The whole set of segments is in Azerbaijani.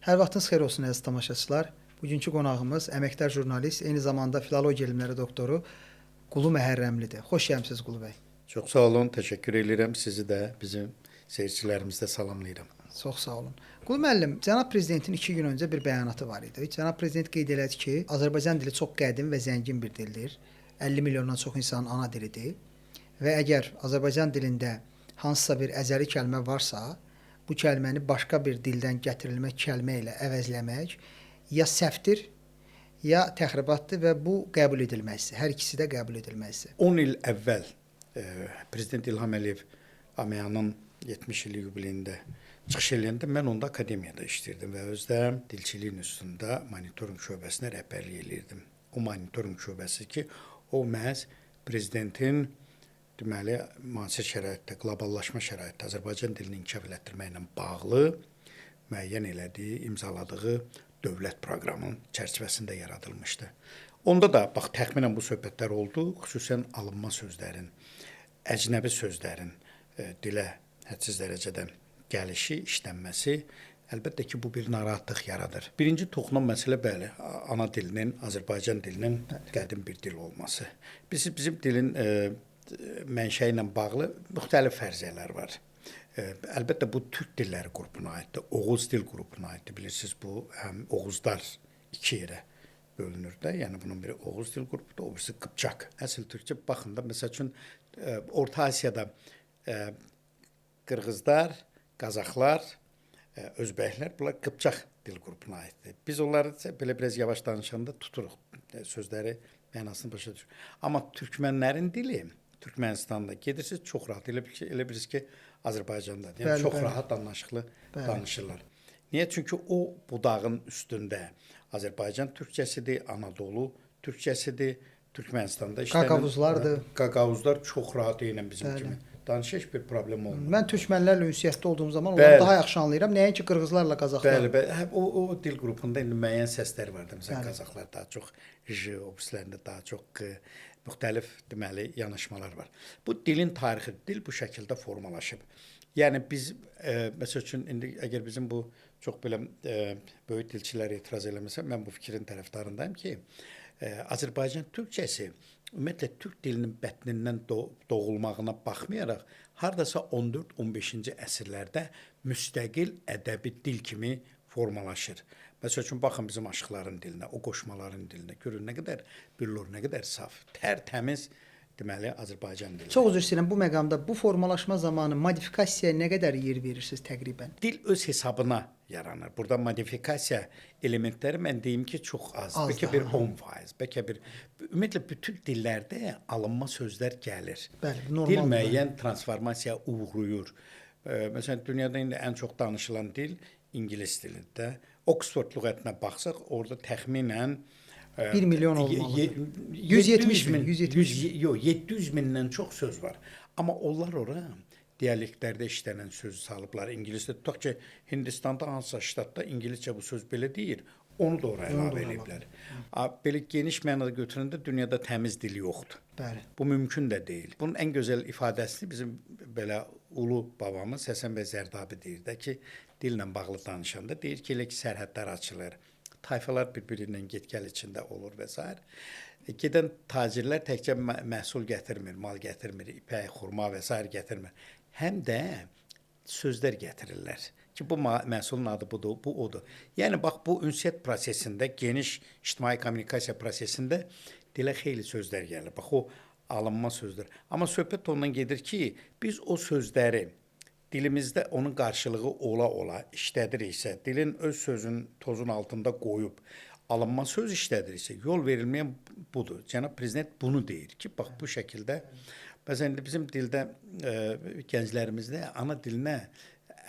Hər vaxtınız xeyir olsun əziz tamaşaçılar. Bugünkü qonağımız əməkdar jurnalist, eyni zamanda filologiya elmləri doktoru Qulu Məhərrəmlidir. Xoş gəlmisiniz Qulu bəy. Çox sağ olun, təşəkkür edirəm. Sizi də, bizim seyircilərimizi də salamlayıram. Çox sağ olun. Qulu müəllim, cənab prezidentin 2 gün öncə bir bəyanatı var idi. Cənab prezident qeyd elədi ki, Azərbaycan dili çox qədim və zəngin bir dildir. 50 milyondan çox insanın ana dilidir və əgər Azərbaycan dilində hansısa bir əzəli kəlmə varsa, bu kəlməni başqa bir dildən gətirilmək kəlmə ilə əvəzləmək ya səhvdir, ya təxribatdır və bu qəbul edilməzdir. Hər ikisi də qəbul edilməzdir. 10 il əvvəl Prezident İlham Əliyev AMEA-nın 70 illik yubileyində çıxış eləyəndə mən onda akademiyada işləyirdim və özdə dilçilik institutunda monitorinq şöbəsinə rəhbərlik eləyirdim. O monitorinq şöbəsi ki, o məhz prezidentin deməli, müasir şəraitdə, qloballaşma şəraitdə Azərbaycan dilini inkişaf elətdirməklə bağlı müəyyən elədiyi, imzaladığı dövlət proqramının çərçivəsində yaradılmışdı. Onda da, bax, təxminən bu söhbətlər oldu, xüsusən alınma sözlərin, əcnəbi sözlərin dilə hədsiz dərəcədə gəlişi, işlənməsi, əlbəttə ki, bu bir narahatlıq yaradır. Birinci toxunan məsələ, bəli, ana dilinin, Azərbaycan dilinin qədim bir dil olması. Bizim dilin mənşəyi ilə bağlı müxtəlif fərziyyələr var. Əlbəttə, bu türk dilləri qrupuna aiddir, Oğuz dil qrupuna aiddir. Bilirsiniz, bu həm Oğuzlar iki yerə bölünür də, yəni bunun biri Oğuz dil qrupudur, o birisi Qıpçaq. Əsl türkçə baxında, məsəl üçün, Orta Asiyada Qırğızlar, Qazaxlar, Özbəklər, bunlar Qıpçaq dil qrupuna aiddir. Biz onları belə biraz yavaş danışanda tuturuq, sözləri mənasını başa düşürük. Amma türkmənlərin dili, Türkmənistanda gedirsiniz, çox rahat, elə bilirsiniz ki, Azərbaycanda, yəni çox rahat anlaşıqlı danışırlar. Niyə? Çünki o budağın üstündə Azərbaycan türkçəsidir, Anadolu türkçəsidir, Türkmənistanda işlənir. Qaqavuzlardır. Qaqavuzlar çox rahat eynən bizim kimi. Danışıq heç bir problem olmur. Mən türkmənlərlə ünsiyyətdə olduğum zaman onları daha yaxşı anlayıram. Nəinki qırğızlarla qazaxlar. Bəli. O dil qrupunda indi müəyyən səslər var da. Məsələn, qazaxlar daha çox j, obrislərində daha çox q, müxtəlif deməli yanaşmalar var. Bu dilin tarixi, dil bu şəkildə formalaşıb. Yəni biz məsəl üçün indi əgər bizim bu çox belə böyük dilçilər etiraz eləməsə, mən bu fikrin tərəfdarındayım ki, Azərbaycan türkçəsi ümumiyyətlə türk dilinin bətnindən doğulmağına baxmayaraq hardasa 14-15-ci əsrlərdə müstəqil ədəbi dil kimi formalaşır. Məsəl üçün baxın bizim aşıqların dilinə, o qoşmaların dilinə. Görün nə qədər billur, nə qədər saf, tərtəmiz deməli Azərbaycan dili. Çox üzr istəyirəm, bu məqamda bu formalaşma zamanı modifikasiyaya nə qədər yer verirsiniz təqribən? Dil öz hesabına yaranır. Burada modifikasiya elementləri mən deyim ki, çox az. Bəlkə bir 10%, bəlkə bir ümumiyyətlə bütün dillərdə alınma sözlər gəlir. Bəli, normal. Dil müəyyən transformasiyaya uğrayır. Məsələn, dünyada indi ən çox danışılan dil ingilis dilidir. Oxford lüğətinə baxsaq, orada təxminən 1 milyon olmalıdır. 170 min. 700 mindən çox söz var. Amma onlar ora dialektlərdə işlənən sözü salıblar. İngilisdə tutaq ki, Hindistanda hansısa ştatda İngiliscə bu söz belə deyir, onu da oraya əlavə ediblər. Belə geniş mənada götürəndə dünyada təmiz dil yoxdur. Bəli. Bu mümkün də deyil. Bunun ən gözəl ifadəsini bizim belə ulu babamız Həsən bəy Zərdabi deyir də ki, dillə bağlı danışanda deyir ki, elə ki, sərhədlər açılır. Tayfalar bir-birindən get-gəl içində olur və s. Gedən tacirlər təkcə məhsul gətirmir, mal gətirmir, ipək, xurma və s. gətirmir. Həm də sözlər gətirirlər ki, bu məhsulun adı budur, bu odur. Yəni, bax, bu ünsiyyət prosesində, geniş ictimai kommunikasiya prosesində dilə xeyli sözlər gəlir. Bax, o alınma sözdür. Amma söhbət ondan gedir ki, biz o sözləri dilimizdə onun qarşılığı ola-ola işlədiriksə, dilin öz sözün tozun altında qoyub alınma söz işlədiriksə, yol verilməyən budur. Cənab Prezident bunu deyir ki, bax bu şəkildə, bəzən bizim dildə, gənclərimizdə ana dilinə,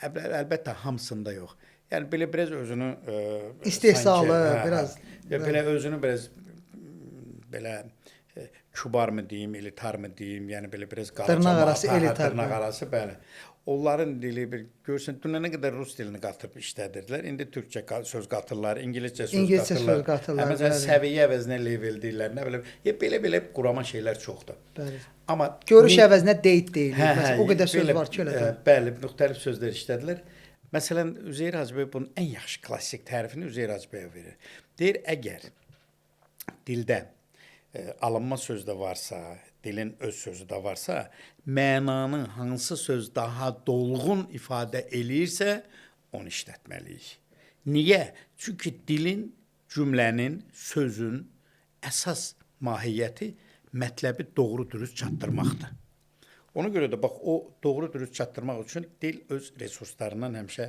əlbəttə hamısında yox. Yəni, belə biraz özünü istehsalı, biraz. Belə özünü biraz, belə kübar mı deyim, elitar mı deyim, yəni belə biraz dırnaq arası, bəli. Onların dili bir görsən, dünə nə qədər rus dilini qatıb işlədirdilər. İndi türkçə söz qatırlar, İngiliscə söz qatırlar. Məsələn, səviyyə əvəzinə level deyirlər, nə bilim. Belə qurama şeylər çoxdur. Bəli. Amma görüş əvəzinə date deyilir. Məsələn, o qədər söz var ki, elə. Bəli, müxtəlif sözlər işlədilər. Məsələn, Üzeyir Hacıbəy bunun ən yaxşı klassik tərifini Üzeyir Hacıbəyə verir. Deyir, əgər dildə alınma söz də varsa, dilin öz sözü də varsa, mənanın hansı söz daha dolğun ifadə eləyirsə, onu işlətməliyik. Niyə? Çünki dilin, cümlənin, sözün əsas mahiyyəti mətləbi doğru dürüst çatdırmaqdır. Ona görə də bax, o doğru dürüst çatdırmaq üçün dil öz resurslarından həmişə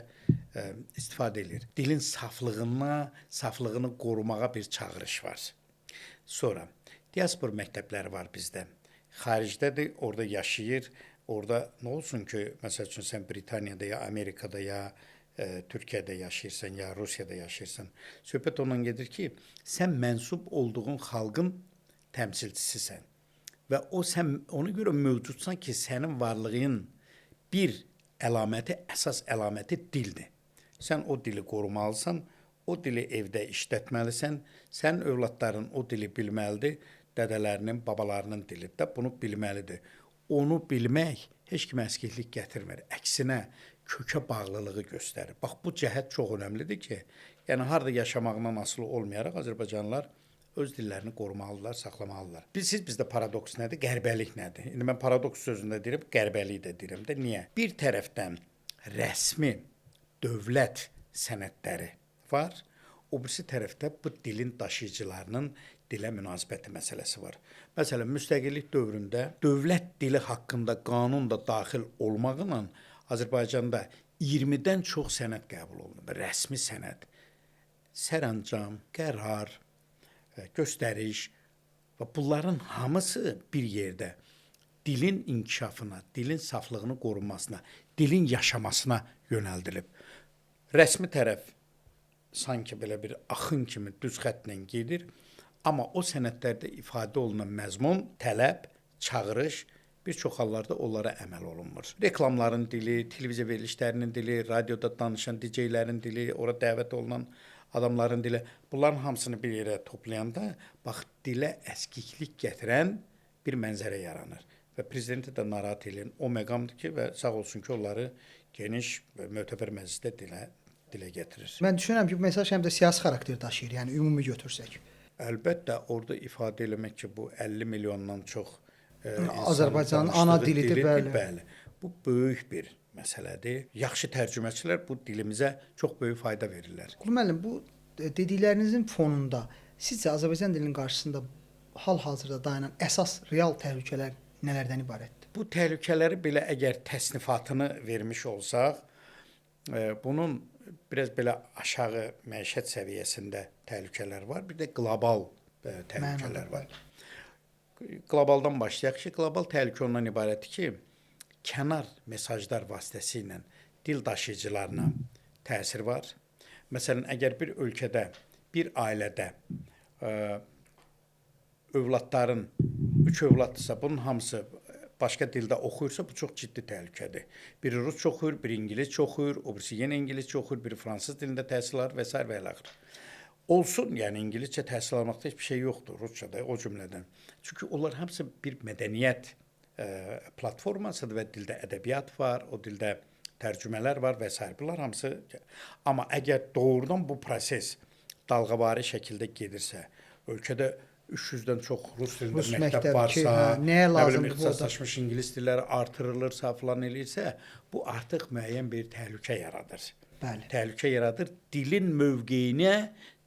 istifadə edir. Dilin saflığını qorumağa bir çağırış var. Sonra, diaspor məktəbləri var bizdə. Xaricdədir, orada yaşayır. Orada nə olsun ki, məsəl üçün sən Britaniyada ya Amerikada ya Türkiyədə yaşayırsan ya Rusiyada yaşayırsan. Söhbət ondan gedir ki, sən mənsub olduğun xalqın təmsilçisisən. Və sən ona görə mövcudsan ki, sənin varlığın bir əlaməti, əsas əlaməti dildir. Sən o dili qorumalısan, o dili evdə işlətməlisən, sənin övladların o dili bilməlidir, dədələrinin, babalarının dili də bunu bilməlidir. Onu bilmək heç kimə əskiklik gətirmir. Əksinə, kökə bağlılığı göstərir. Bax, bu cəhət çox önəmlidir ki, yəni harada yaşamağından asılı olmayaraq Azərbaycanlılar öz dillərini qorumalıdırlar, saxlamalıdırlar. Bizdə paradoks nədir? Qərbəlik nədir? İndi mən paradoks sözündə deyirəm, qərbəlik də deyirəm də. Niyə? Bir tərəfdən rəsmi dövlət sənədləri var, o birisi tərəfdə bu dilin daşıyıcılarının dilə münasibəti məsələsi var. Məsələn, müstəqillik dövründə dövlət dili haqqında qanun da daxil olmaqla Azərbaycanda 20-dən çox sənəd qəbul olunur. Rəsmi sənəd, sərəncam, qərar, göstəriş və bunların hamısı bir yerdə dilin inkişafına, dilin saflığını qorunmasına, dilin yaşamasına yönəldilib. Rəsmi tərəf sanki belə bir axın kimi düz xəttlə gedir, amma o sənədlərdə ifadə olunan məzmun, tələb, çağırış bir çox hallarda onlara əməl olunmur. Reklamların dili, televiziya verilişlərinin dili, radioda danışan DJ-lərin dili, ora dəvət olunan adamların dili, bunların hamısını bir yerə toplayanda, bax, dilə əskiklik gətirən bir mənzərə yaranır. Və prezidenti də narahat edən o məqamdır ki, və sağ olsun ki, onları geniş və mötəbər məclisdə dilə gətirir. Mən düşünürəm ki, bu mesaj həm də siyasi xarakter daşıyır, yəni ümumi götürsək. Əlbəttə, orada ifadə eləmək ki, bu 50 milyondan çox Azərbaycanın ana dilidir, bəli. Bu böyük bir məsələdir. Yaxşı tərcüməçilər bu dilimizə çox böyük fayda verirlər. Qulu müəllim, bu dediklərinizin fonunda sizcə Azərbaycan dilinin qarşısında hal-hazırda dayanan əsas real təhlükələr nələrdən ibarətdir? Bu təhlükələri belə əgər təsnifatını vermiş olsaq, bunun biraz belə aşağı məişət səviyyəsində təhlükələr var, bir də qlobal təhlükələr var. Qlobaldan başlayaq ki, qlobal təhlükə ondan ibarətdir ki, kənar mesajlar vasitəsilə dil daşıyıcılarına təsir var. Məsələn, əgər bir ölkədə, bir ailədə övladların, 3 övladdırsa, bunun hamısı başqa dildə oxuyursa, bu çox ciddi təhlükədir. Biri rusca oxuyur, biri ingiliscə oxuyur, o birisi yenə ingiliscə oxuyur, biri fransız dilində təhsil alır və s. və ilə. Olsun, yəni ingiliscə təhsil almaqda heç bir şey yoxdur, ruscada, o cümlədən. Çünki onlar hamısı bir mədəniyyət platformasıdır və dildə ədəbiyyat var, o dildə tərcümələr var və s. Bunlar hamısı. Amma əgər doğrudan bu proses dalğavari şəkildə gedirsə, ölkədə 300-dən çox rus dilində məktəb varsa, nəyə lazımdır ixtisaslaşmış ingilis dilləri artırılırsa, falan eləyirsə, bu artıq müəyyən bir təhlükə yaradır. Bəli. Təhlükə yaradır. Dilin mövqeyinə,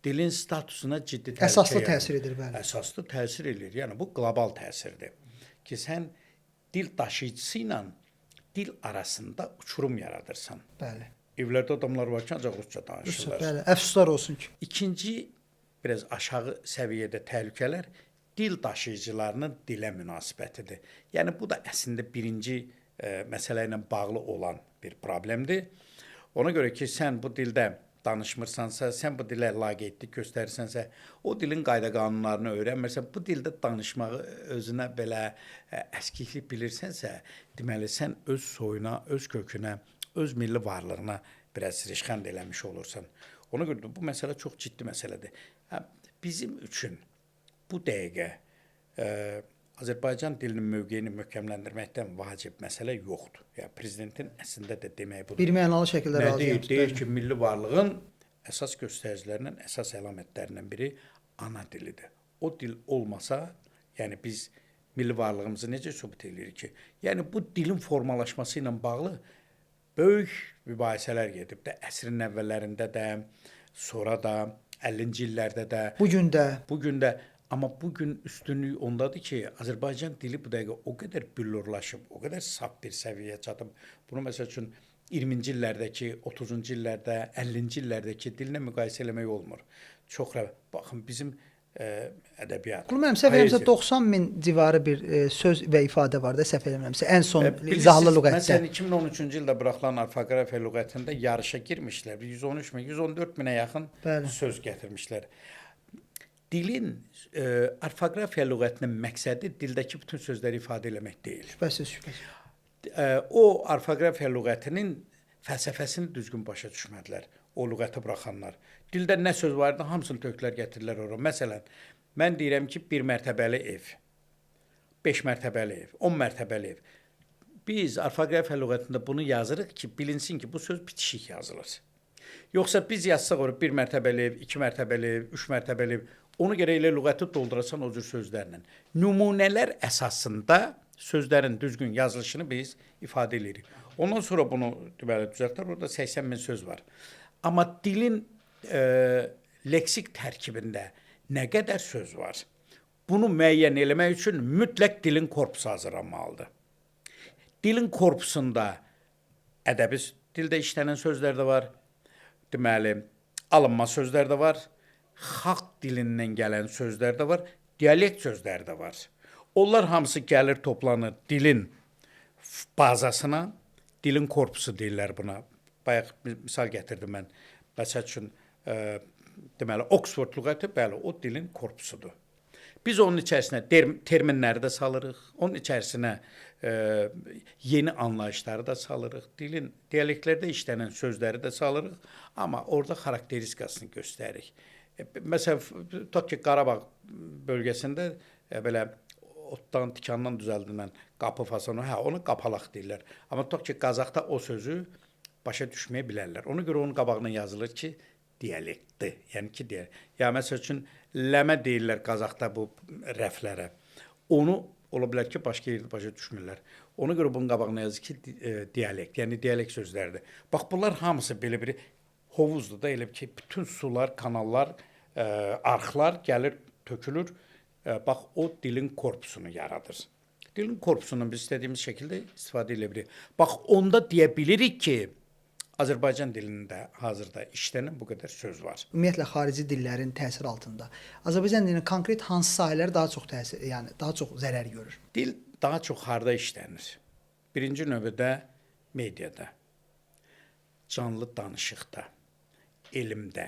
dilin statusuna ciddi təhlükə əsaslı təsir edir, bəli. Əsaslı təsir edir. Yəni bu qlobal təsirdir. Ki sən dil daşıyıcısı ilə dil arasında uçurum yaradırsan. Bəli. Evlərdə adamlar var ki, ancaq rusca danışırlar. Bəli, əfsuslar olsun ki. İkinci, biraz aşağı səviyyədə təhlükələr dil daşıyıcılarının dilə münasibətidir. Yəni bu da əslində birinci məsələ ilə bağlı olan bir problemdir. Ona görə ki, sən bu dildə danışmırsansa, sən bu dilə laqeydlik göstərirsənsə, o dilin qayda-qanunlarını öyrənmirsən, bu dildə danışmağı özünə belə əskiklik bilirsənsə, deməli sən öz soyuna, öz kökünə, öz milli varlığına biraz rişxənd eləmiş olursan. Ona görə də bu məsələ çox ciddi məsələdir. Bizim üçün bu dəqiqə Azərbaycan dilinin mövqeyini möhkəmləndirməkdən vacib məsələ yoxdur. Yəni prezidentin əslində də deməyi budur. Birmənalı şəkildə Nə razıyam. deyir ki, milli varlığın əsas göstəricilərindən, əsas əlamətlərindən biri ana dilidir. O dil olmasa, yəni biz milli varlığımızı necə sübut edirik ki? Yəni bu dilin formalaşması ilə bağlı böyük mübahisələr gedib də, əsrin əvvəllərində də, sonra da, 50-ci illərdə də, bu gün də. Amma bugün üstünlük ondadır ki, Azərbaycan dili bu dəqiqə o qədər büllurlaşıb, o qədər saf bir səviyyəyə çatıb. Bunu məsəl üçün 20-ci illərdəki, 30-cu illərdə, 50-ci illərdəki dilinə müqayisə eləmək olmur. Çox baxın bizim ədəbiyyat. Qulum müəllim, səhv eləmirəmsə 90 min civarı bir söz və ifadə var da, səhv eləmirəmsə ən son izahlı lüğətdə. Məsələn 2013-cü ildə buraxılan orfoqrafiya lüğətində yarışa girmişlər. 113 min, 114 minə yaxın söz gətirmişlər. Dilin orfoqrafiya lüğətinin məqsədi dildəki bütün sözləri ifadə eləmək deyil. Şübhəsiz. O orfoqrafiya lüğətinin fəlsəfəsini düzgün başa düşmədilər. O lüğəti buraxanlar. Dildə nə söz var idi, hamısını tökdülər, gətirdilər ora. Məsələn, mən deyirəm ki, 1 mərtəbəli ev, 5 mərtəbəli ev, 10 mərtəbəli ev. Biz orfoqrafiya lüğətində bunu yazırıq ki, bilinsin ki, bu söz bitişik yazılır. Yoxsa biz yazsaq ora 1 mərtəbəli ev, 2 mərtəbəli ev, 3 mərtəbəli ev, onu gərək elə lüğəti doldurasan o cür sözlərlə. Nümunələr əsasında sözlərin düzgün yazılışını biz ifadə edirik. Ondan sonra bunu deməli düzəltlər, orada 80 min söz var. Amma dilin leksik tərkibində nə qədər söz var? Bunu müəyyən eləmək üçün mütləq dilin korpusu hazırlanmalıdır. Dilin korpusunda ədəbi dildə işlənən sözlər də var. Deməli, alınma sözlər də var. Xalq dilindən gələn sözlər də var. Dialekt sözlər də var. Onlar hamısı gəlir, toplanır dilin bazasına. Dilin korpusu deyirlər buna. Bayaq misal gətirdim mən. Məsəl üçün, deməli, Oxford lüğəti, bəli, o dilin korpusudur. Biz onun içərisinə terminləri də salırıq, onun içərisinə yeni anlayışları da salırıq, dilin dialektlərdə işlənən sözləri də salırıq, amma orada xarakteristikasını göstəririk. Məsələn, tutaq ki, Qarabağ bölgəsində belə otdan, tikandan düzəldilən qapı fasonu, onu qapalaq deyirlər. Amma tutaq ki, Qazaxda o sözü başa düşməyə bilərlər. Ona görə onun qabağına yazılır ki, dialektdir. Yəni ki, ya məsəl üçün, ləmə deyirlər Qazaxda bu rəflərə. Onu ola bilər ki, başqa yerdə başa düşmürlər. Ona görə bunun qabağına yazır ki, dialekt, yəni dialekt sözlərdir. Bax, bunlar hamısı belə bir hovuzdur da, elə ki, bütün sular, kanallar, arxlar gəlir, tökülür. Bax, o dilin korpusunu yaradır. Dilin korpusunun biz istədiyimiz şəkildə istifadə edə bilirik. Bax, onda deyə bilirik ki, Azərbaycan dilində hazırda işlənən bu qədər söz var. Ümumiyyətlə xarici dillərin təsiri altında Azərbaycan dilinin konkret hansı sahələri daha çox təsir, yəni daha çox zərər görür? Dil daha çox harda işlənir? Birinci növbədə mediada, canlı danışıqda, elmdə,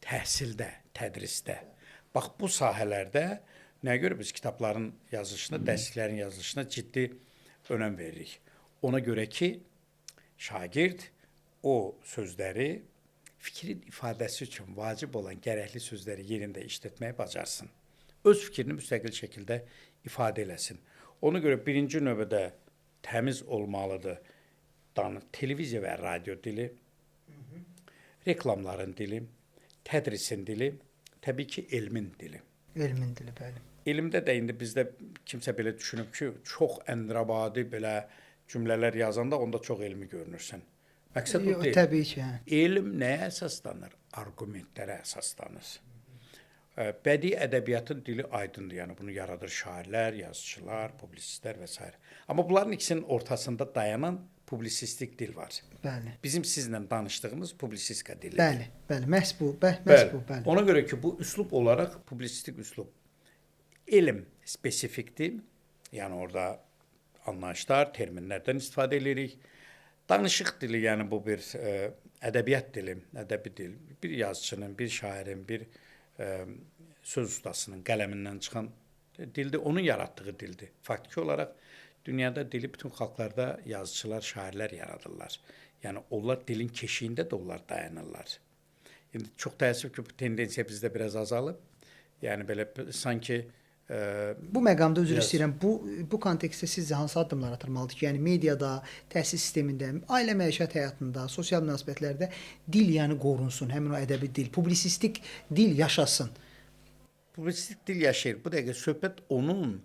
təhsildə, tədrisdə. Bax, bu sahələrdə nəyə görə biz kitabların yazılışına, dərsliklərin yazılışına ciddi önəm veririk? Ona görə ki, şagird o sözləri fikrin ifadəsi üçün vacib olan gərəkli sözləri yerində işlətməyi bacarsın. Öz fikrini müstəqil şəkildə ifadə eləsin. Ona görə birinci növbədə təmiz olmalıdır televiziya və radio dili, reklamların dili, tədrisin dili, təbii ki, elmin dili. Elmin dili, bəli. Elmdə də indi bizdə kimsə belə düşünüb ki, çox əndrabadi belə cümlələr yazanda onda çox elmi görünürsən. Məqsəd o deyil. Təbii ki. Elm nəyə əsaslanır? Arqumentlərə əsaslanır. Bədii ədəbiyyatın dili aydındır, yəni bunu yaradır şairlər, yazıçılar, publisistlər və s. Amma bunların ikisinin ortasında dayanan publisistik dil var. Bəli. Bizim sizlə danışdığımız publisistika dilidir. Bəli, bəli, məhz bu, bəli. Ona görə ki, bu üslub olaraq publisistik üslub. Elm spesifikdir, yəni orada anlayışlar, terminlərdən istifadə edirik. Danışıq dili, yəni bu bir ədəbiyyat dili, ədəbi dil. Bir yazıçının, bir şairin, bir söz ustasının qələmindən çıxan dildir, onun yaratdığı dildir. Faktiki olaraq dünyada dili bütün xalqlarda yazıçılar, şairlər yaradırlar. Yəni onlar dilin keşiyində də onlar dayanırlar. İndi çox təəssüf ki, bu tendensiya bizdə biraz azalıb. Yəni belə sanki Bu məqamda üzr Biraz- istəyirəm. Bu kontekstdə sizcə hansı addımlar atılmalıdır ki, yəni mediada, təhsil sistemində, ailə məişət həyatında, sosial münasibətlərdə dil yəni qorunsun, həmin o ədəbi dil, publisistik dil yaşasın. Publisistik dil yaşayır. Bu dəqiqə söhbət onun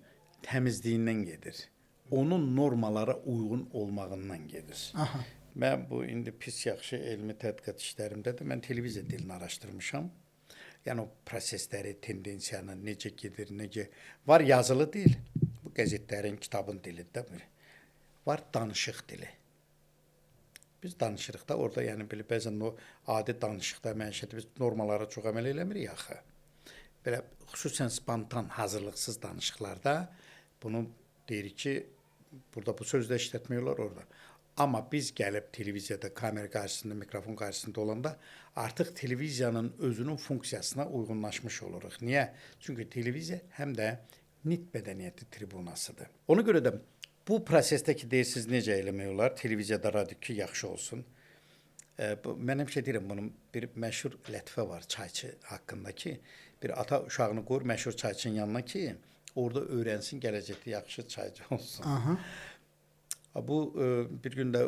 təmizliyindən gedir. Onun normalara uyğun olmağından gedir. Aha. Mən bu indi pis yaxşı elmi tədqiqat işlərimdə də mən televiziya dilini araşdırmışam. Yəni o prosesləri, tendensiyanı necə gedir, necə var yazılı dil. Bu qəzetlərin, kitabın dilidir də. Var danışıq dili. Biz danışırıq da orada, yəni belə bəzən o adi danışıqda məişəti biz normalara çox əməl eləmirik axı. Belə xüsusən spontan, hazırlıqsız danışıqlarda bunu deyirik ki, burada bu sözdə işlətmək olar orada. Amma biz gəlib televiziyada, kamera qarşısında, mikrofon qarşısında olanda artıq televiziyanın özünün funksiyasına uyğunlaşmış oluruq. Niyə? Çünki televiziya həm də nitq mədəniyyəti tribunasıdır. Ona görə də bu prosesdəki deyirsiniz necə eləmək olar? Televiziyada, radio ki, yaxşı olsun. Mən həmişə deyirəm, bunun bir məşhur lətifə var çayçı haqqında ki, bir ata uşağını qoyur məşhur çayçının yanına ki, orada öyrənsin, gələcəkdə yaxşı çayçı olsun. Aha. Bu bir gün də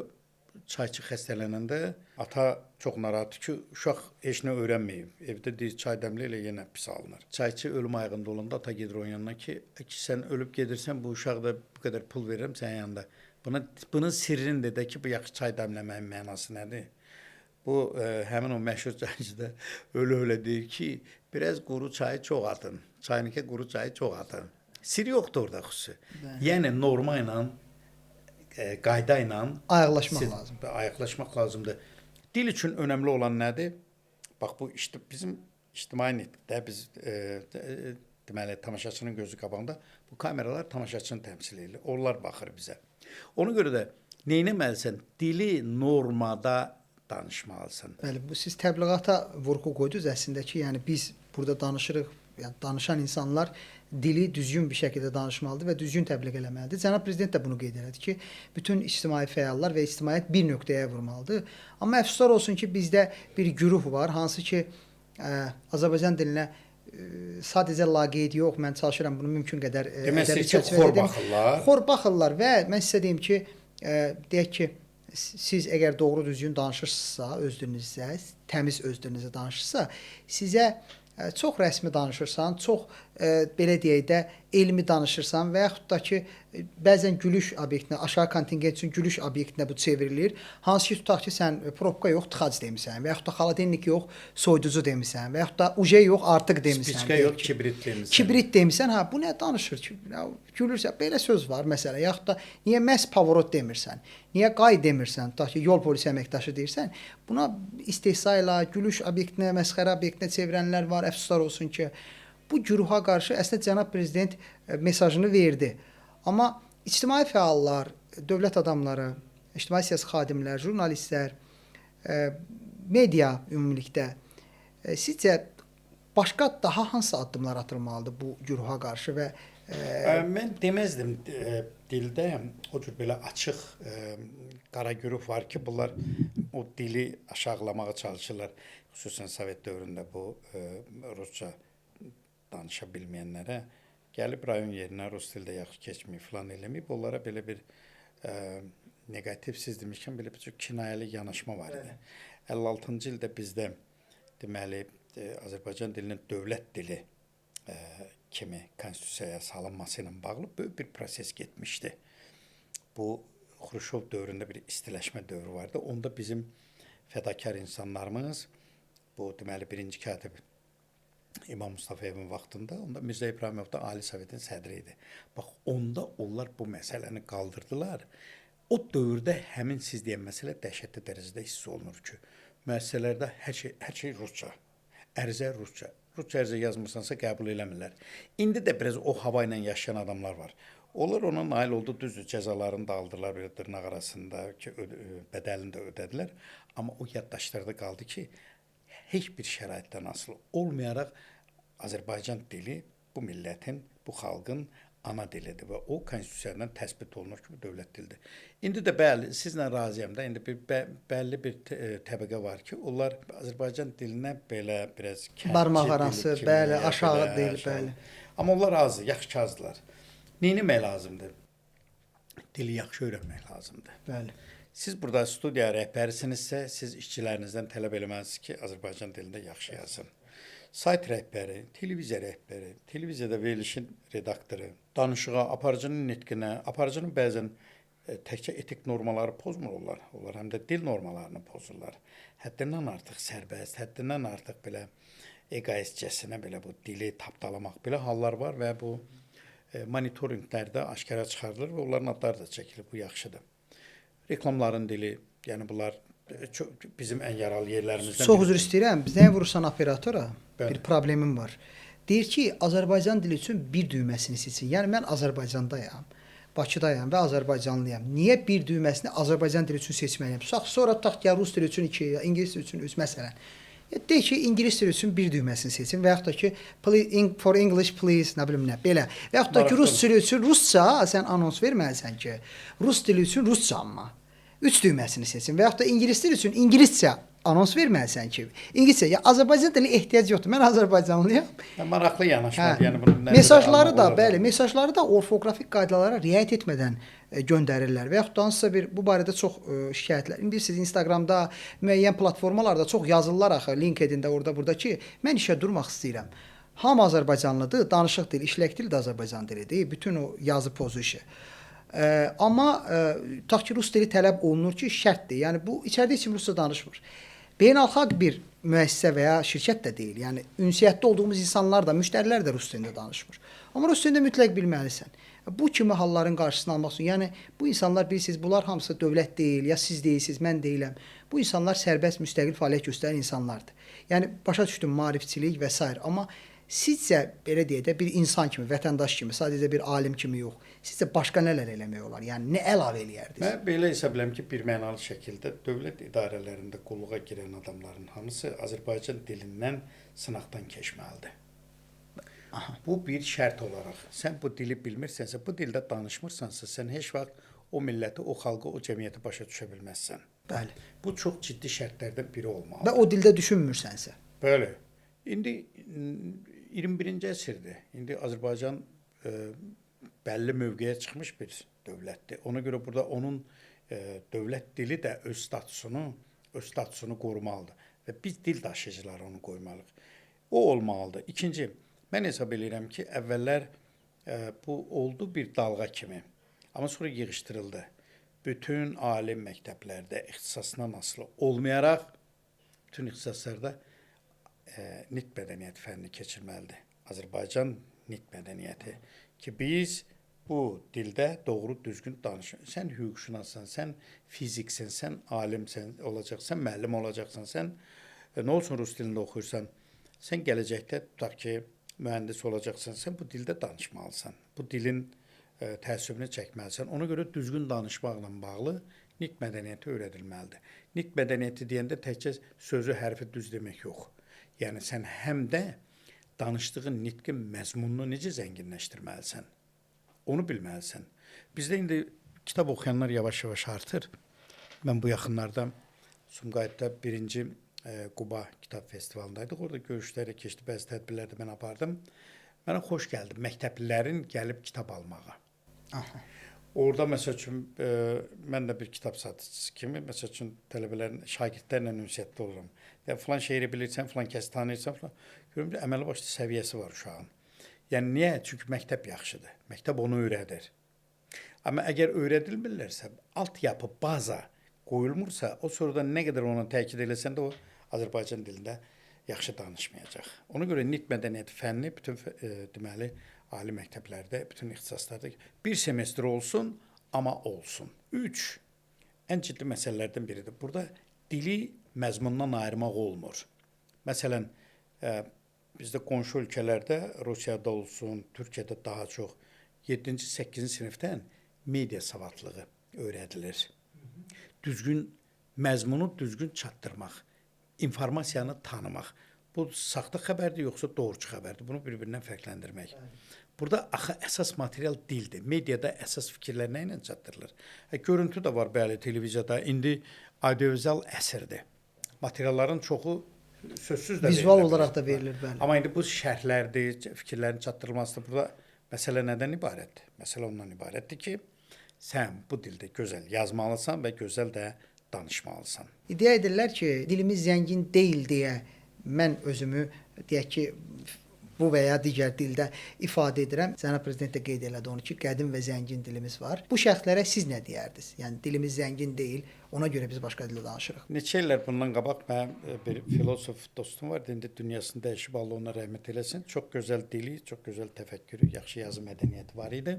çayçı xəstələnəndə ata çox narahatdır ki, uşaq heç nə öyrənməyib. Evdə deyir, çay dəmlə elə yenə pis alınır. Çayçı ölüm ayağında olanda ata gedir onun yanına ki, sən ölüb gedirsən, bu uşaq da bu qədər pul verirəm sənin yanında. Bunun sirrini də ki, bu yaxşı çay dəmləməyin mənası nədir? Bu həmin o məşhur çayçı da öyle deyir ki, biraz quru çayı çox atın. Çayınki quru çayı çox atın. Sir yoxdur orada xüsusi. Yəni norma ilə qayda ilə Ayaqlaşmaq lazımdır. Ayaqlaşmaq lazımdır. Dil üçün önəmli olan nədir? Bax bu bizim ictimai nitqdə biz deməli tamaşaçının gözü qabağında bu kameralar tamaşaçını təmsil edir. Onlar baxır bizə. Ona görə də nə etməlisən? Dili normada danışmalısan. Bəli, bu siz təbliğata vurğu qoydunuz əslində ki, yəni biz burada danışırıq, yəni danışan insanlar dili düzgün bir şəkildə danışmalıdır və düzgün təbliğ eləməlidir. Cənab prezident də bunu qeyd elədi ki, bütün ictimai fəallar və ictimaiyyət bir nöqtəyə vurmalıdır. Amma əfsuslar olsun ki, bizdə bir güruh var, hansı ki, Azərbaycan dilinə sadəcə laqeyd yox, mən çalışıram bunu mümkün qədər ədəbi çərçivədə xor baxırlar. Xor baxırlar və mən sizə deyim ki, deyək ki, siz əgər doğru düzgün danışırsınızsa öz dilinizdə, təmiz öz dilinizdə danışırsınızsa, sizə çox rəsmi danışırsan, çox belə deyək də elmi danışırsan və yaxud da ki, bəzən gülüş obyektinə, aşağı kontingent üçün gülüş obyektinə bu çevrilir. Hansı ki, tutaq ki, sən probka yox, tıxac demisən və yaxud da xaladenlik yox, soyuducu demisən və yaxud da uje yox, artıq demisən. Spiçka yox, kibrit demisən. Kibrit demisən, ha, bu nə danışır ki? Gülürsə, belə söz var məsələ. Yaxud da niyə məhz pavorot demirsən? Niyə qay demirsən? Tutaq ki, yol polisi əməkdaşı deyirsən. Buna istehza ilə, gülüş obyektinə, məsxərə obyektinə çevirənlər var. Əfsuslar olsun ki, bu güruha qarşı əslində cənab prezident mesajını verdi. Amma ictimai fəallar, dövlət adamları, ictimai siyasi xadimlər, jurnalistlər, media ümumilikdə sizcə başqa daha hansı addımlar atılmalıdır bu güruha qarşı və mən deməzdim dildə o cür belə açıq qara güruh var ki, bunlar o dili aşağılamağa çalışırlar. Xüsusən Sovet dövründə bu rusca danışa bilməyənlərə gəlib rayon yerinə rus dildə yaxşı keçməyib, filan eləməyib. Onlara belə bir negativ, siz demişkən, belə bir kinayəli yanaşma var idi. 56-cı ildə bizdə deməli Azərbaycan dilinin dövlət dili kimi konstitusiyaya salınması ilə bağlı böyük bir proses getmişdi. Bu Xruşov dövründə bir istiləşmə dövrü vardı. Onda bizim fədakar insanlarımız, bu deməli birinci katib İmam Mustafayevin vaxtında, onda Mirzə İbrahimov da Ali Sovetin sədri idi. Bax, onda onlar bu məsələni qaldırdılar. O dövrdə həmin siz deyən məsələ dəhşətli dərəcədə hiss olunur ki, müəssisələrdə hər şey rusca, ərizə rusca. Rusca ərizə yazmırsansa qəbul eləmirlər. İndi də biraz o hava ilə yaşayan adamlar var. Onlar ona nail oldu, düzdür, cəzalarını da aldılar belə dırnaq arasında ki, bədəlini də ödədilər. Amma o yaddaşlarda qaldı ki, heç bir şəraitdən asılı olmayaraq Azərbaycan dili bu millətin, bu xalqın ana dilidir və o konstitusiyadan təsbit olunur ki, bu dövlət dilidir. İndi də bəli, sizlə razıyam da, indi bəlli bir təbəqə var ki, onlar Azərbaycan dilinə belə biraz barmaq arası, bəli, aşağı deyil, bəli. Amma onlar azdır, yaxşı ki azdılar. Neyinmək lazımdır? Dili yaxşı öyrənmək lazımdır. Bəli. Siz burada studiya rəhbərisinizsə, siz işçilərinizdən tələb eləməlisiniz ki, Azərbaycan dilində yaxşı yazın. Sayt rəhbəri, televiziya rəhbəri, televiziyada verilişin redaktoru, danışığa, aparıcının nitqinə, aparıcının bəzən təkcə etik normaları pozmurlar. Onlar həm də dil normalarını pozurlar. Həddindən artıq sərbəst, həddindən artıq belə egoistcəsinə belə bu dili tapdalamaq belə hallar var və bu monitorinqlərdə aşkara çıxarılır və onların adları da çəkilir. Bu yaxşıdır. Reklamların dili, yəni bunlar bizim ən yaralı yerlərimizdən Çox üzr istəyirəm. Zəng vurursan operatora, Bəli. bir problemim var. Deyir ki, Azərbaycan dili üçün bir düyməsini seçin. Yəni mən Azərbaycandayam, Bakıdayam və Azərbaycanlıyam. Niyə bir düyməsini Azərbaycan dili üçün seçməliyəm? Sonra tutaq ki, rus dili üçün 2, ya ingilis dili üçün 3 məsələn. Deyir ki, ingilis dili üçün bir düyməsini seçin və yaxud da ki, for English please, nə bilim nə, belə. Və yaxud da ki, rus dili üçün rusca, sən anons verməlisən ki, rus dili üçün rusca amma. 3 düyməsini seçin və yaxud da ingilis dili üçün ingiliscə anons verməlisən ki, ingiliscə, ya Azərbaycan dili ehtiyac yoxdur. Mən Azərbaycanlıyam. Maraqlı yanaşmadır. Yəni bunu mesajları da, bəli, mesajları da orfoqrafik qaydalara riayət etmədən göndərirlər və yaxud da hansısa bir bu barədə çox şikayətlər. İndi siz Instagramda, müəyyən platformalarda çox yazırlar axı, LinkedIn-də, orada, burada ki, mən işə durmaq istəyirəm. Hamı Azərbaycanlıdır, danışıq dili, işlək dili də Azərbaycan dilidir, bütün o yazı pozu işi. Amma tutaq ki, rus dili tələb olunur ki, şərtdir. Yəni bu içəridə heç kim rusca danışmır. Beynəlxalq bir müəssisə və ya şirkət də deyil. Yəni ünsiyyətdə olduğumuz insanlar da, müştərilər də rus dilində danışmır. Amma rus dilində mütləq bilməlisən. Bu kimi halların qarşısını almaq üçün, yəni bu insanlar bilirsiniz, bunlar hamısı dövlət deyil, ya siz deyilsiniz, mən deyiləm. Bu insanlar sərbəst, müstəqil fəaliyyət göstərən insanlardır. Yəni başa düşdüm, maarifçilik və s. Amma sizcə belə deyək də bir insan kimi, vətəndaş kimi, sadəcə bir alim kimi yox. Sizcə başqa nələr eləmək olar? Yəni nə əlavə eləyərdiniz? Mən belə hesab edirəm ki, birmənalı şəkildə dövlət idarələrində qulluğa girən adamların hamısı Azərbaycan dilindən sınaqdan keçməlidir. Aha. Bu bir şərt olaraq. Sən bu dili bilmirsənsə, bu dildə danışmırsansa, sən heç vaxt o milləti, o xalqı, o cəmiyyəti başa düşə bilməzsən. Bəli. Bu çox ciddi şərtlərdən biri olmalıdır. Və o dildə düşünmürsənsə. Bəli. İndi 21-ci əsrdir. İndi Azərbaycan bəlli mövqeyə çıxmış bir dövlətdir. Ona görə burada onun dövlət dili də öz statusunu qorumalıdır və biz dil daşıyıcıları onu qoymalıyıq. O olmalıdır. İkinci, mən hesab edirəm ki, əvvəllər bu oldu bir dalğa kimi, amma sonra yığışdırıldı. Bütün ali məktəblərdə ixtisasından asılı olmayaraq bütün ixtisaslarda nitq mədəniyyəti fənni keçirməlidir. Azərbaycan nitq mədəniyyəti ki, biz bu dildə doğru düzgün danışırıq. Sən hüquqşünassan, sən fiziksən, sən alimsən olacaqsan, müəllim olacaqsan, sən nə olsun rus dilində oxuyursan, sən gələcəkdə tutaq ki, mühəndis olacaqsan, sən bu dildə danışmalısan. Bu dilin təəssübünü çəkməlisən. Ona görə düzgün danışmaqla bağlı nitq mədəniyyəti öyrədilməlidir. Nitq mədəniyyəti deyəndə təkcə sözü, hərfi düz demək yox. Yəni sən həm də danışdığın nitqin məzmununu necə zənginləşdirməlisən? Onu bilməlisən. Bizdə indi kitab oxuyanlar yavaş-yavaş artır. Mən bu yaxınlarda Sumqayıtda 1-ci Quba kitab festivalındaydıq. Orada görüşlərə keçdi, bəzi tədbirlərdə mən apardım. Mənə xoş gəldi məktəblilərin gəlib kitab almağa. Aha. Orada məsəl üçün mən də bir kitab satıcısı kimi məsəl üçün tələbələrin, şagirdlərlə ünsiyyətdə oluram. Ya filan şeiri bilirsən, filan kəsi tanıyırsan, filan. Görürəm ki, əməli başlı səviyyəsi var uşağın. Yəni niyə? Çünki məktəb yaxşıdır. Məktəb onu öyrədir. Amma əgər öyrədilmirlərsə, altyapı, baza qoyulmursa, o sonradan nə qədər ona təkid eləsən də o Azərbaycan dilində yaxşı danışmayacaq. Ona görə nitq mədəniyyəti fənni bütün deməli ali məktəblərdə, bütün ixtisaslarda bir semestr olsun, amma olsun. 3. Ən ciddi məsələlərdən biridir. Burada dili məzmundan ayırmaq olmur. Məsələn, bizdə qonşu ölkələrdə, Rusiyada olsun, Türkiyədə daha çox 7-ci, 8-ci sinifdən media savadlığı öyrədilir. Düzgün məzmunu düzgün çatdırmaq, informasiyanı tanımaq. bu saxta xəbərdir yoxsa doğrucu xəbərdir? Bunu bir-birindən fərqləndirmək. Burada axı əsas material dildir. Mediada əsas fikirlər nə ilə çatdırılır? Görüntü də var, bəli, televiziyada. İndi audiovizual əsrdir. Materialların çoxu sözsüz də Vizual verilir. olaraq da verilir, bəli. Amma indi bu şərhlərdir, fikirlərin çatdırılmasıdır. Burada məsələ nədən ibarətdir? Məsələ ondan ibarətdir ki, sən bu dildə gözəl yazmalısan və gözəl də danışmalısan. İddia edirlər ki, dilimiz zəngin deyil deyə mən özümü deyək ki, bu və ya digər dildə ifadə edirəm. Cənab prezident də qeyd elədi onu ki, qədim və zəngin dilimiz var. Bu şəxslərə siz nə deyərdiniz? Yəni dilimiz zəngin deyil, ona görə biz başqa dildə danışırıq. Neçə illər bundan qabaq mənim bir filosof dostum var, indi dünyasını dəyişib, Allah ona rəhmət eləsin. Çox gözəl dili, çox gözəl təfəkkürü, yaxşı yazı mədəniyyəti var idi.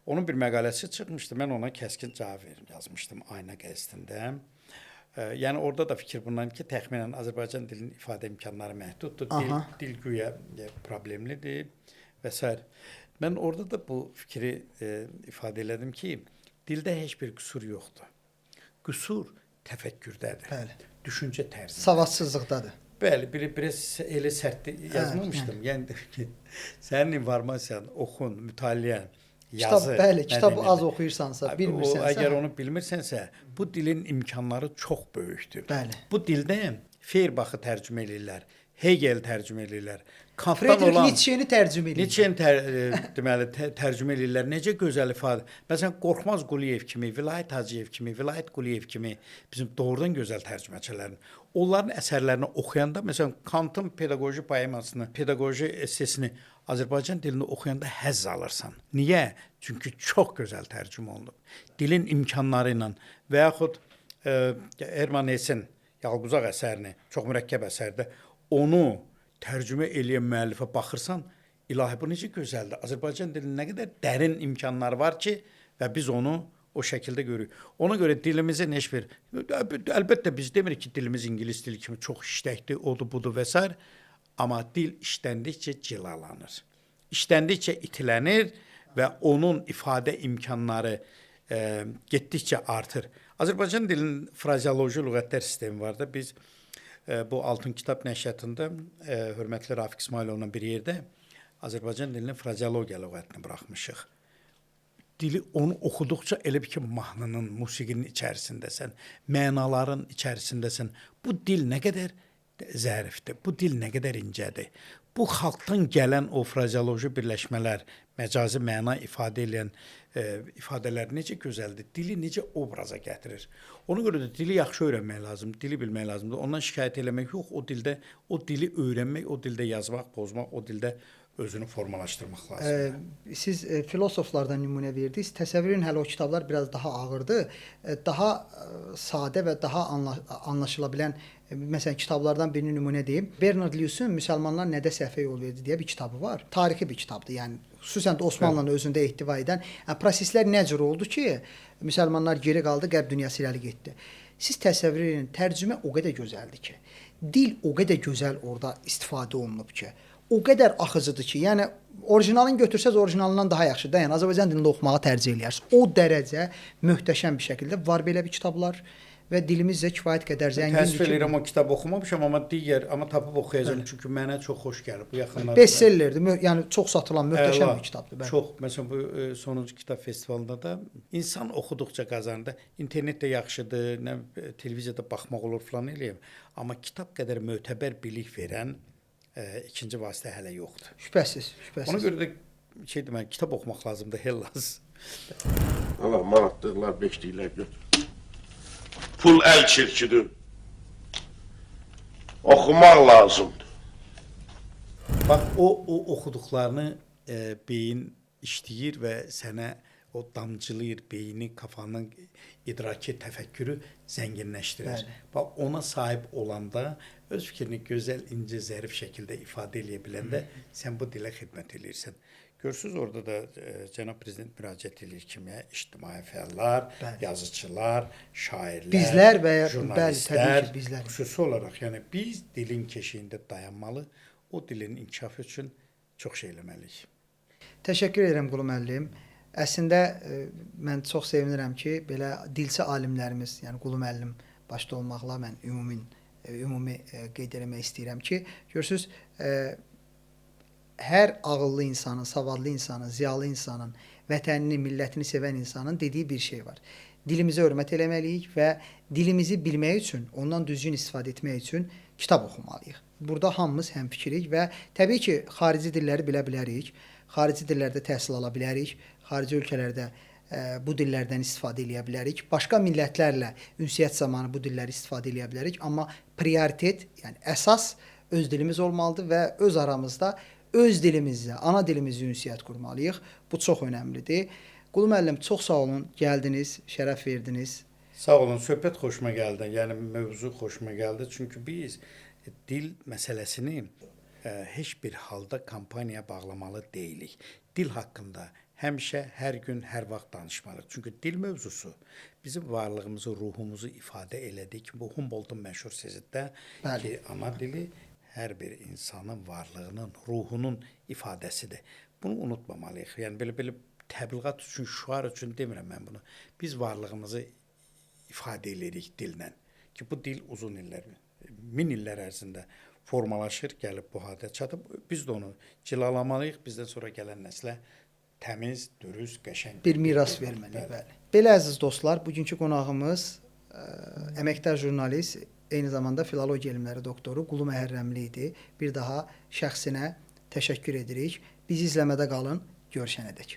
Onun bir məqaləsi çıxmışdı. Mən ona kəskin cavab yazmışdım Ayna qəzetində. Yəni orada da fikir bundan ki, təxminən Azərbaycan dilinin ifadə imkanları məhduddur. Dil güya problemlidir və s. Mən orada da bu fikri ifadə elədim ki, dildə heç bir qüsur yoxdur. Qüsur təfəkkürdədir. Bəli. Düşüncə tərzində. Savadsızlıqdadır. Bəli, biraz elə sərt yazmamışdım. Yəni sənin informasiyan, oxun, mütaliən, yazı. Bəli, kitabı az oxuyursansa, bilmirsənsə. Əgər onu bilmirsənsə, bu dilin imkanları çox böyükdür. Bəli. Bu dildə Feyerbaxı tərcümə edirlər, Hegel tərcümə edirlər. Friedrich Nietzsche-ni tərcümə edirlər. Nietzsche-ni deməli tərcümə edirlər. Necə gözəl ifadə. Məsələn, Qorxmaz Quliyev kimi, Vilayət Hacıyev kimi, Vilayət Quliyev kimi bizim doğrudan gözəl tərcüməçilərin. Onların əsərlərini oxuyanda, məsələn, Kantın pedaqoji poemasını, pedaqoji essesini Azərbaycan dilində oxuyanda həzz alırsan. Niyə? Çünki çox gözəl tərcümə olunub. Dilin imkanları ilə və yaxud Herman Hesse'nin Yalquzaq əsərini, çox mürəkkəb əsərdir, onu tərcümə eləyən müəllifə baxırsan, ilahi bu necə gözəldir. Azərbaycan dilinin nə qədər dərin imkanları var ki, və biz onu o şəkildə görürük. Ona görə dilimizin heç bir, əlbəttə biz demirik ki, dilimiz ingilis dili kimi çox işləkdir, odur, budur və s. Amma dil işləndikcə cilalanır. İşləndikcə itilənir və onun ifadə imkanları getdikcə artır. Azərbaycan dilinin frazeoloji lüğətlər sistemi var da, biz bu Altın Kitab nəşriyyatında hörmətli Rafiq İsmailovla bir yerdə Azərbaycan dilinin frazeologiya lüğətini buraxmışıq. Dili onu oxuduqca elə bir ki, mahnının, musiqinin içərisindəsən, mənaların içərisindəsən. Bu dil nə qədər zərifdir, bu dil nə qədər incədir. Bu xalqdan gələn o frazeoloji birləşmələr, məcazi məna ifadə edən ifadələr necə gözəldir, dili necə obraza gətirir. Ona görə də dili yaxşı öyrənmək lazımdır, dili bilmək lazımdır. Ondan şikayət eləmək yox, o dildə, o dili öyrənmək, o dildə yazmaq, pozmaq, o dildə özünü formalaşdırmaq lazımdır. Siz filosoflardan nümunə verdiniz. Təsəvvür edin, hələ o kitablar biraz daha ağırdır. Daha sadə və daha anlaşıla bilən, məsələn, kitablardan birini nümunə deyim. Bernard Lewis-un Müsəlmanlar nədə səhvə yol verdi deyə bir kitabı var. Tarixi bir kitabdır. Yəni xüsusən də Osmanlının özündə ehtiva edən proseslər nə cür oldu ki, müsəlmanlar geri qaldı, qərb dünyası irəli getdi. Siz təsəvvür edin, tərcümə o qədər gözəldir ki, dil o qədər gözəl orada istifadə olunub ki, o qədər axıcıdır ki, yəni orijinalını götürsəz orijinalından daha yaxşıdır. Yəni Azərbaycan dilində oxumağı tərcih eləyərsiniz. O dərəcə möhtəşəm bir şəkildə var belə bir kitablar və dilimizdə kifayət qədər zəngindir. Təəssüf edirəm, o kitab oxumamışam, amma tapıb oxuyacağam. Çünki mənə çox xoş gəlir. Bu yaxınlarda bestsellerdir. Yəni çox satılan möhtəşəm bir kitabdır. Çox, məsələn bu sonuncu kitab festivalında da insan oxuduqca qazanır. İnternetdə yaxşıdır, nə televiziyada baxmaq olur falan eləyəm. Amma kitab qədər mötəbər bilik verən ikinci vasitə hələ yoxdur. Şübhəsiz, şübhəsiz. Ona görə də deməli, kitab oxumaq lazımdır, hellas. Allah manatlığlar, beşliklər götür. Pul əl çirkidir. Oxumaq lazımdır. Bax, o oxuduqlarını beyin işləyir və sənə o damcılayır, beyni, kafanın idraki, təfəkkürü zənginləşdirir. Bax, ona sahib olanda, öz fikrini gözəl, incə, zərif şəkildə ifadə eləyə biləndə sən bu dilə xidmət edirsən. Görürsünüz, orada da cənab prezident müraciət edir kimə? İctimai fəallar, yazıçılar, şairlər, bizlər və jurnalistlər, xüsusi olaraq, yəni biz dilin keşiyində dayanmalı, o dilin inkişafı üçün çox şey eləməliyik. Təşəkkür edirəm Qulu müəllim. Əslində mən çox sevinirəm ki, belə dilçi alimlərimiz, yəni Qulu müəllim başda olmaqla mən ümumin ümumi qeyd eləmək istəyirəm ki, görürsüz, hər ağıllı insanın, savadlı insanın, ziyalı insanın, vətənini, millətini sevən insanın dediyi bir şey var. Dilimizə hörmət eləməliyik və dilimizi bilmək üçün, ondan düzgün istifadə etmək üçün kitab oxumalıyıq. Burada hamımız həmfikirik və təbii ki, xarici dilləri bilə bilərik, xarici dillərdə təhsil ala bilərik, xarici ölkələrdə bu dillərdən istifadə edə bilərik. Başqa millətlərlə ünsiyyət zamanı bu dilləri istifadə edə bilərik, amma prioritet, yəni əsas öz dilimiz olmalıdır və öz aramızda öz dilimizlə, ana dilimizlə ünsiyyət qurmalıyıq. Bu çox önəmlidir. Qulu müəllim, çox sağ olun, gəldiniz, şərəf verdiniz. Sağ olun, söhbət xoşuma gəldi. Yəni mövzu xoşuma gəldi. Çünki biz dil məsələsini heç bir halda kampaniyaya bağlamalı deyilik. Dil haqqında həmişə, hər gün, hər vaxt danışmalıyıq. Çünki dil mövzusu bizim varlığımızı, ruhumuzu ifadə elədik. Bu Humboldtun məşhur sözüdə ki, ana dili hər bir insanın varlığının, ruhunun ifadəsidir. Bunu unutmamalıyıq. Yəni belə təbliğat üçün, şüar üçün demirəm mən bunu. Biz varlığımızı ifadə edirik dillə. Ki bu dil uzun illər, 1000 illər ərzində formalaşır, gəlib bu hadə çatıb. Biz də onu cilalamalıyıq. Bizdən sonra gələn nəslə təmiz, dürüst, qəşəng bir miras verməliyik. Bəli. Belə əziz dostlar, bugünkü qonağımız əməkdar jurnalist, eyni zamanda filologiya elmləri doktoru Qulu Məhərrəmli idi. Bir daha şəxsinə təşəkkür edirik. Bizi izləmədə qalın. Görüşənədək.